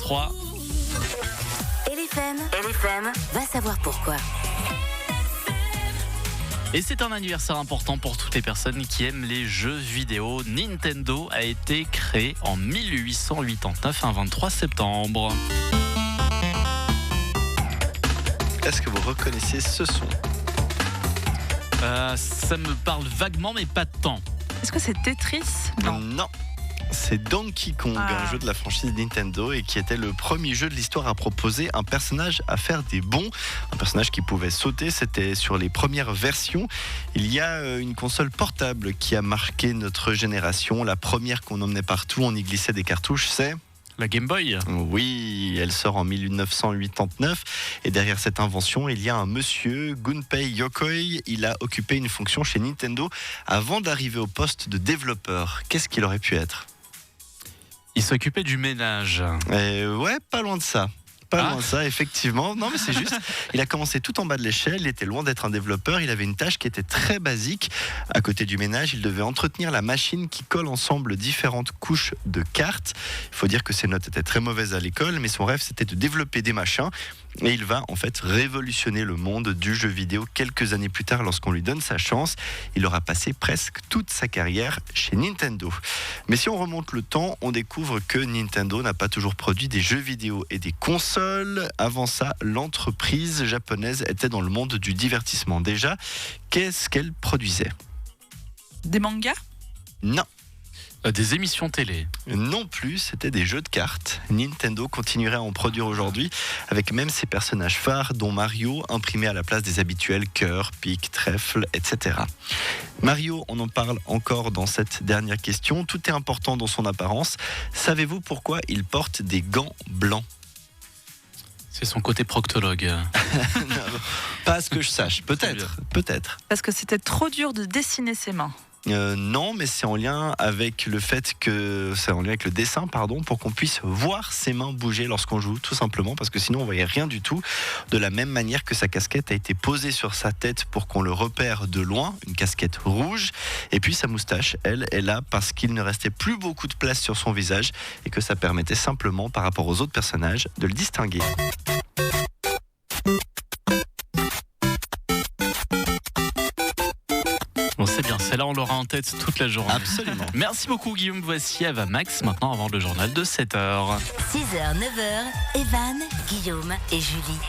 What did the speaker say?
3. LFM, va savoir pourquoi. Et c'est un anniversaire important pour toutes les personnes qui aiment les jeux vidéo. Nintendo a été créé en 1889, un 23 septembre. Est-ce que vous reconnaissez ce son ? Ça me parle vaguement, mais pas tant. Est-ce que c'est Tetris ? Non. C'est Donkey Kong, un jeu de la franchise Nintendo et qui était le premier jeu de l'histoire à proposer un personnage à faire des bonds, un personnage qui pouvait sauter. C'était sur les premières versions. Il y a une console portable qui a marqué notre génération. La première qu'on emmenait partout, on y glissait des cartouches, c'est... La Game Boy. Oui, elle sort en 1989 et derrière cette invention, il y a un monsieur, Gunpei Yokoi. Il a occupé une fonction chez Nintendo avant d'arriver au poste de développeur. Qu'est-ce qu'il aurait pu être ? Il s'occupait du ménage. Ouais, pas loin de ça. Pas loin de ça, effectivement. Non, mais c'est juste. Il a commencé tout en bas de l'échelle. Il était loin d'être un développeur. Il avait une tâche qui était très basique. À côté du ménage, il devait entretenir la machine qui colle ensemble différentes couches de cartes. Il faut dire que ses notes étaient très mauvaises à l'école, mais son rêve, c'était de développer des machins. Et il va en fait révolutionner le monde du jeu vidéo quelques années plus tard lorsqu'on lui donne sa chance. Il aura passé presque toute sa carrière chez Nintendo. Mais si on remonte le temps, on découvre que Nintendo n'a pas toujours produit des jeux vidéo et des consoles. Avant ça, l'entreprise japonaise était dans le monde du divertissement. Déjà, qu'est-ce qu'elle produisait ? Des mangas ? Non. Des émissions télé. Non plus, c'était des jeux de cartes. Nintendo continuerait à en produire aujourd'hui, avec même ses personnages phares, dont Mario, imprimés à la place des habituels cœurs, piques, trèfles, etc. Mario, on en parle encore dans cette dernière question. Tout est important dans son apparence. Savez-vous pourquoi il porte des gants blancs ? C'est son côté proctologue. Pas à ce que je sache. Peut-être. Parce que c'était trop dur de dessiner ses mains. Non, mais c'est en lien avec le dessin, pour qu'on puisse voir ses mains bouger lorsqu'on joue, tout simplement, parce que sinon on voyait rien du tout. De la même manière que sa casquette a été posée sur sa tête pour qu'on le repère de loin, une casquette rouge, et puis sa moustache, elle est là parce qu'il ne restait plus beaucoup de place sur son visage et que ça permettait simplement, par rapport aux autres personnages, de le distinguer. Bon, c'est bien, celle-là on l'aura en tête toute la journée. Absolument. Merci beaucoup Guillaume, voici Ava Max, maintenant avant le journal de 7h. 6h, 9h, Evan, Guillaume et Julie.